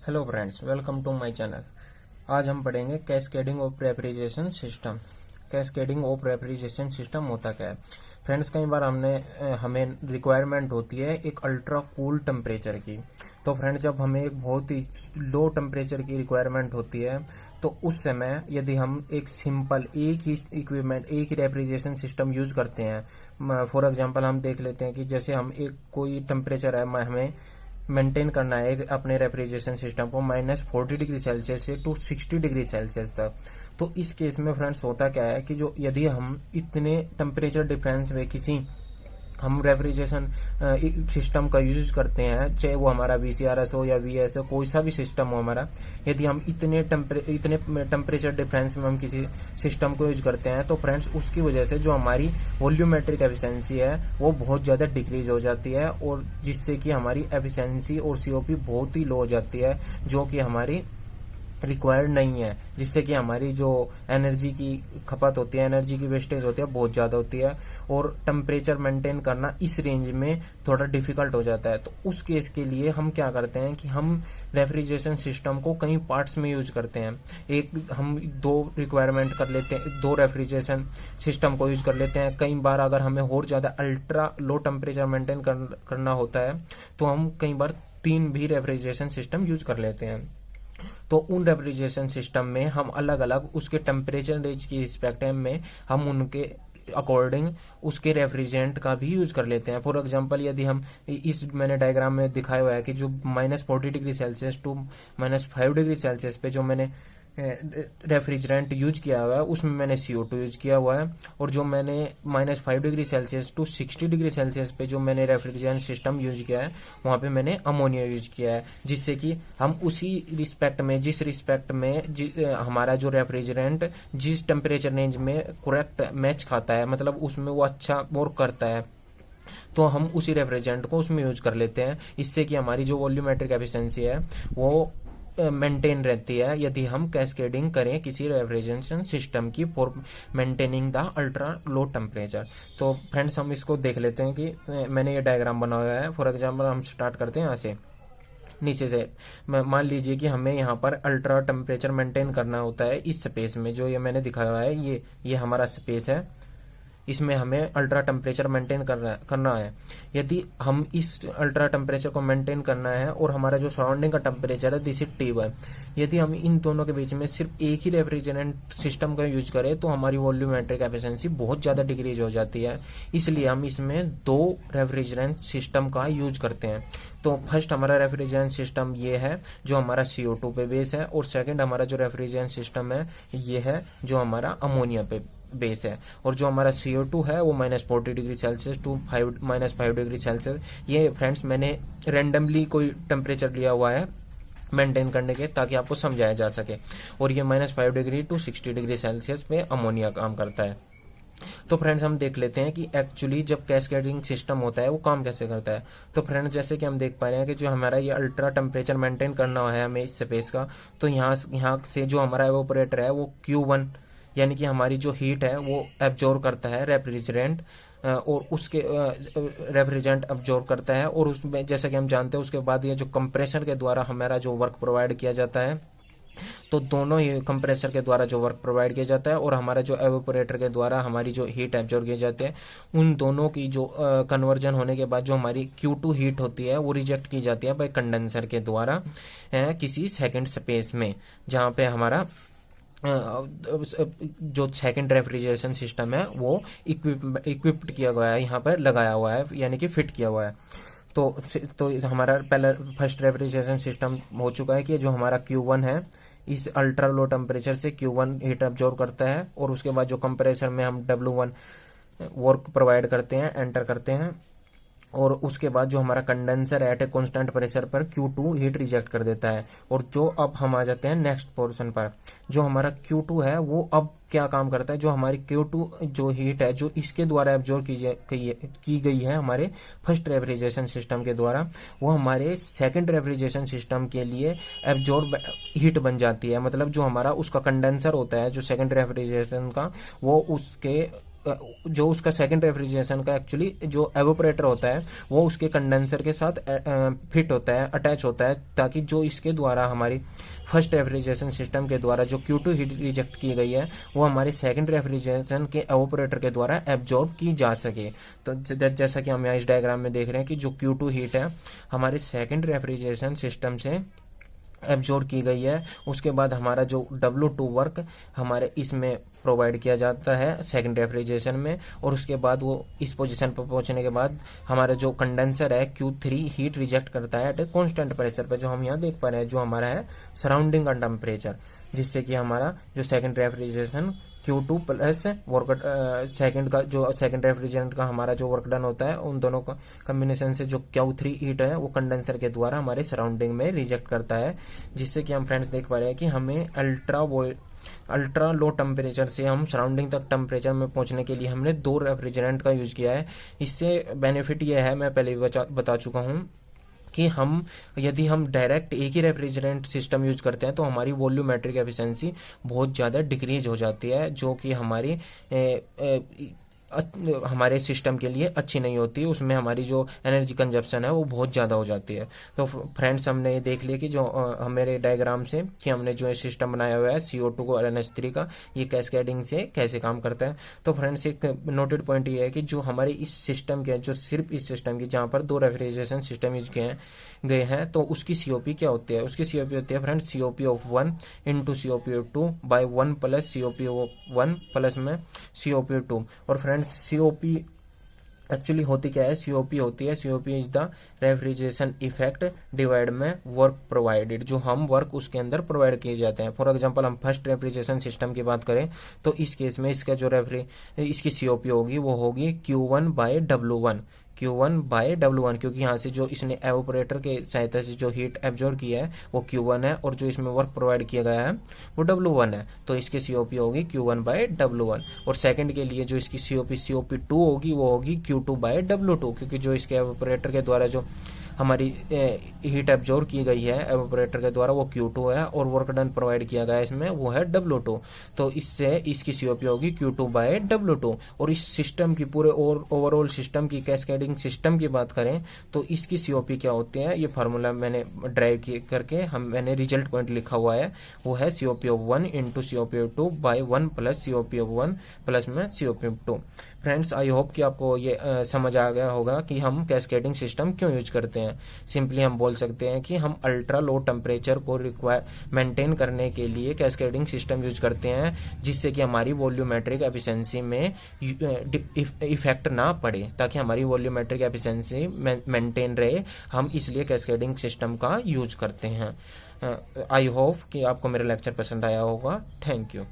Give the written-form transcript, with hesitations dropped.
Hello friends, welcome to my channel. आज हम पढ़ेंगे cascading of refrigeration system. Cascading of refrigeration system होता क्या है फ्रेंड्स? कई बार हमें रिक्वायरमेंट होती है एक अल्ट्रा कूल टेम्परेचर की। तो फ्रेंड, जब हमें एक बहुत ही लो टेम्परेचर की रिक्वायरमेंट होती है तो उस समय यदि हम एक सिंपल एक ही इक्विपमेंट, एक ही रेफ्रिजरेशन सिस्टम यूज करते हैं, फॉर एग्जांपल हम देख लेते हैं कि जैसे हम एक कोई टेम्परेचर है, हमें मेंटेन करना है अपने रेफ्रिजरेशन सिस्टम को -40 डिग्री सेल्सियस से टू 60 डिग्री सेल्सियस तक। तो इस केस में फ्रेंड्स होता क्या है कि जो यदि हम इतने टेम्परेचर डिफरेंस में हम रेफ्रिजरेशन सिस्टम का यूज करते हैं, चाहे वो हमारा VCRS हो या VS हो, कोई सा भी सिस्टम हो हमारा, यदि हम इतने टेम्परेचर डिफरेंस में हम किसी सिस्टम को यूज करते हैं तो फ्रेंड्स उसकी वजह से जो हमारी वॉल्यूमेट्रिक एफिशिएंसी है वो बहुत ज्यादा डिक्रीज हो जाती है, और जिससे कि हमारी एफिशिएंसी और COP बहुत ही लो हो जाती है, जो कि हमारी रिक्वायर्ड नहीं है, जिससे कि हमारी जो एनर्जी की खपत होती है, एनर्जी की वेस्टेज होती है, बहुत ज्यादा होती है, और टेम्परेचर मेंटेन करना इस रेंज में थोड़ा डिफिकल्ट हो जाता है। तो उस केस के लिए हम क्या करते हैं कि हम रेफ्रिजरेशन सिस्टम को कई पार्ट्स में यूज करते हैं। एक हम दो रिक्वायरमेंट कर लेते हैं, दो रेफ्रिजरेशन सिस्टम को यूज कर लेते हैं। कई बार अगर हमें और ज्यादा अल्ट्रा लो टेम्परेचर मेंटेन करना होता है तो हम कई बार 3 भी रेफ्रिजरेशन सिस्टम यूज कर लेते हैं। तो उन रेफ्रिजरेशन सिस्टम में हम अलग अलग उसके टेम्परेचर रेंज की रिस्पेक्ट में हम उनके अकॉर्डिंग उसके रेफ्रिजरेंट का भी यूज कर लेते हैं। फॉर एग्जांपल, यदि हम मैंने डायग्राम में दिखाया हुआ है कि जो -40 degree Celsius to -5 degree Celsius पे जो मैंने रेफ्रिजरेंट यूज किया हुआ है उसमें मैंने CO2 यूज किया हुआ है, और जो मैंने -5 degree Celsius to 60 degree Celsius पे जो मैंने रेफ्रिजरेंट सिस्टम यूज किया है वहां पे मैंने अमोनिया यूज किया है, जिससे कि हम उसी रिस्पेक्ट में हमारा जो रेफ्रिजरेंट जिस टेम्परेचर रेंज में करेक्ट मैच खाता है, मतलब उसमें वो अच्छा वर्क करता है, तो हम उसी रेफ्रिजरेंट को उसमें यूज कर लेते हैं। इससे कि हमारी जो वॉल्यूमेट्रिक एफिशिएंसी है वो मेंटेन रहती है यदि हम कैस्केडिंग करें किसी रेफ्रिजरेशन सिस्टम की for maintaining the ultra low temperature. तो फ्रेंड्स, हम इसको देख लेते हैं कि मैंने ये डायग्राम बनाया है। फॉर एग्जांपल, हम स्टार्ट करते हैं यहाँ से नीचे से। मान लीजिए कि हमें यहाँ पर अल्ट्रा टेम्परेचर मेंटेन करना होता है इस स्पेस में, जो ये मैंने दिखाया हुआ है, ये हमारा स्पेस है, इसमें हमें अल्ट्रा टेम्परेचर मेंटेन करना है। यदि हम इस अल्ट्रा टेम्परेचर को मेंटेन करना है और हमारा जो सराउंडिंग का टेम्परेचर है दिस इज T1, यदि हम इन दोनों के बीच में सिर्फ एक ही रेफ्रिजरेंट सिस्टम का यूज करें तो हमारी वॉल्यूमेट्रिक एफिशिएंसी बहुत ज्यादा डिक्रीज हो जाती है। इसलिए हम इसमें 2 रेफ्रिजरेंट सिस्टम का यूज करते हैं। तो फर्स्ट हमारा रेफ्रिजरेंट सिस्टम ये है जो हमारा CO2 पे बेस है, और सेकंड हमारा जो रेफ्रिजरेंट सिस्टम है ये है जो हमारा अमोनिया पे बेस है। और जो हमारा CO2 है वो -40 degree Celsius to -5 degree Celsius. ये फ्रेंड्स मैंने रेंडमली कोई टेम्परेचर लिया हुआ है मेंटेन करने के, ताकि आपको समझाया जा सके। और ये -5 डिग्री टू 60 डिग्री सेल्सियस पे अमोनिया काम करता है। तो फ्रेंड्स, हम देख लेते हैं कि एक्चुअली जब कैस्केडिंग सिस्टम होता है वो काम कैसे करता है। तो फ्रेंड्स, जैसे कि हम देख पा रहे हैं कि जो हमारा ये अल्ट्रा टेम्परेचर मेंटेन करना है हमें इस स्पेस का, तो यहाँ से जो हमारा एवापोरेटर है वो Q1 यानी कि हमारी जो हीट है वो एब्जॉर्ब करता है रेफ्रिजरेंट, और उसके रेफ्रिजरेंट एब्जॉर्ब करता है, और उसमें जैसा कि हम जानते हैं उसके बाद ये जो कंप्रेसर के द्वारा हमारा जो वर्क प्रोवाइड किया जाता है, तो दोनों ही कंप्रेसर के द्वारा जो वर्क प्रोवाइड किया जाता है और हमारा जो एवापोरेटर के द्वारा हमारी जो हीट एब्जॉर्ब किए जाते हैं, उन दोनों की जो कन्वर्जन होने के बाद जो हमारी Q2 हीट होती है वो रिजेक्ट की जाती है बाय कंडेंसर के द्वारा किसी सेकंड स्पेस में, जहां पे हमारा जो सेकंड रेफ्रिजरेशन सिस्टम है वो इक्विप्ड किया गया है, यहाँ पर लगाया हुआ है, यानी कि फिट किया हुआ है। तो हमारा पहला फर्स्ट रेफ्रिजरेशन सिस्टम हो चुका है कि जो हमारा Q1 है इस अल्ट्रा लो टेम्परेचर से Q1 हीट एब्जॉर्ब करता है, और उसके बाद जो कंप्रेसर में हम W1 वर्क प्रोवाइड करते हैं, एंटर करते हैं, और उसके बाद जो हमारा condenser at a constant pressure पर Q2 हीट रिजेक्ट कर देता है। और जो अब हम आ जाते हैं नेक्स्ट पोर्शन पर, जो हमारा Q2 है वो अब क्या काम करता है, जो हमारी Q2 जो हीट है जो इसके द्वारा एब्जॉर्ब की गई है हमारे फर्स्ट रेफ्रिजरेशन सिस्टम के द्वारा, वो हमारे सेकंड रेफ्रिजरेशन सिस्टम के लिए एब्जॉर्ब हीट बन जाती है। मतलब जो हमारा उसका कंडेंसर होता है जो सेकंड रेफ्रिजरेशन का, वो उसके जो उसका सेकंड रेफ्रिजरेशन का एक्चुअली जो एवोपरेटर होता है वो उसके कंडेंसर के साथ फिट होता है, अटैच होता है, ताकि जो इसके द्वारा हमारी फर्स्ट रेफ्रिजरेशन सिस्टम के द्वारा जो Q2 हीट रिजेक्ट की गई है वो हमारी सेकंड रेफ्रिजरेशन के एवोपरेटर के द्वारा एब्जॉर्ब की जा सके। तो जैसा कि हम यहाँ इस डायग्राम में देख रहे हैं कि जो Q2 हीट है हमारे सेकंड रेफ्रिजरेशन सिस्टम से एब्जॉर्ब की गई है, उसके बाद हमारा जो W2 वर्क हमारे इसमें प्रोवाइड किया जाता है सेकंड रेफ्रिजरेशन में, और उसके बाद वो इस पोजीशन पर पहुंचने के बाद हमारा जो कंडेंसर है Q3 हीट रिजेक्ट करता है एट ए कांस्टेंट प्रेशर पे, जो हम यहाँ देख पा रहे हैं जो हमारा है सराउंडिंग का टेम्परेचर, जिससे कि हमारा जो second refrigeration Q2 plus work second का जो सेकंड रेफ्रिजरेंट का हमारा जो वर्क डन होता है उन दोनों का कम्बिनेशन से जो Q3 हीट है वो कंडेंसर के द्वारा हमारे सराउंडिंग में रिजेक्ट करता है, जिससे कि हम फ्रेंड्स देख पा रहे हैं कि हमें अल्ट्रा लो टेम्परेचर से हम सराउंडिंग तक टेम्परेचर में पहुंचने के लिए हमने 2 रेफ्रिजरेंट का यूज किया है। इससे बेनिफिट यह है, मैं पहले भी बता चुका हूँ कि यदि हम डायरेक्ट एक ही रेफ्रिजरेंट सिस्टम यूज करते हैं तो हमारी वॉल्यूमेट्रिक एफिशिएंसी बहुत ज़्यादा डिक्रीज हो जाती है, जो कि हमारे सिस्टम के लिए अच्छी नहीं होती। उसमें हमारी जो एनर्जी कंजप्शन है वो बहुत ज़्यादा हो जाती है। तो फ्रेंड्स हमने ये देख लिया कि जो हमारे डायग्राम से कि हमने जो सिस्टम बनाया हुआ है CO2 को और NH3 का, ये कैस्केडिंग से कैसे काम करता है। तो फ्रेंड्स एक नोटेड पॉइंट ये है कि जो हमारे इस सिस्टम के जो सिर्फ इस सिस्टम की जहाँ पर 2 रेफ्रिजरेशन सिस्टम यूज गए हैं तो उसकी COP क्या होती है, उसकी COP होती है friends COP of 1 into COP of 2 by 1 plus COP of 1 plus में COP ऑफ 2। और फ्रेंड्स COP एक्चुअली होती क्या है, COP होती है COP is the refrigeration effect divide में वर्क प्रोवाइडेड, जो हम वर्क उसके अंदर प्रोवाइड किए जाते हैं। फॉर एग्जांपल हम फर्स्ट रेफ्रिजरेशन सिस्टम की बात करें तो इस केस में इसका जो इसकी COP होगी वो होगी Q1 bye W1, Q1 bye W1, क्योंकि यहाँ से जो इसने एवोपरेटर के सहायता से जो हीट एब्जॉर्ब किया है वो Q1 है और जो इसमें वर्क प्रोवाइड किया गया है वो W1 है। तो इसकी COP होगी Q1 बाय W1, और सेकंड के लिए जो इसकी COP2 होगी वो होगी Q2 बाय W2, क्योंकि जो इसके एवोपरेटर के द्वारा जो हमारी हीट एब्जॉर्ब की गई है एवोपरेटर के द्वारा वो Q2 है, और वर्क डन प्रोवाइड किया गया है इसमें वो है W2। तो इससे इसकी COP होगी Q2 बाय W2। और इस सिस्टम की पूरे ओवरऑल सिस्टम की कैस्केडिंग सिस्टम की बात करें तो इसकी COP क्या होती है, ये फार्मूला मैंने ड्राइव करके मैंने रिजल्ट पॉइंट लिखा हुआ है, वो है COP of 1 into COP of 2 by 1 plus COP of 1 plus में COP of 2। Friends I hope कि आपको ये समझ आ गया होगा कि हम कैस्केडिंग सिस्टम क्यों यूज करते हैं। सिंपली हम बोल सकते हैं कि हम अल्ट्रा लो टेम्परेचर को मेंटेन करने के लिए कैस्केडिंग सिस्टम यूज करते हैं, जिससे कि हमारी वॉल्यूमेट्रिक एफिशिएंसी में इफेक्ट ना पड़े, ताकि हमारी वॉल्यूमेट्रिक एफिशिएंसी मेंटेन रहे। हम इसलिए कैस्केडिंग सिस्टम का यूज करते हैं। आई होप कि आपको मेरा लेक्चर पसंद आया होगा। Thank you.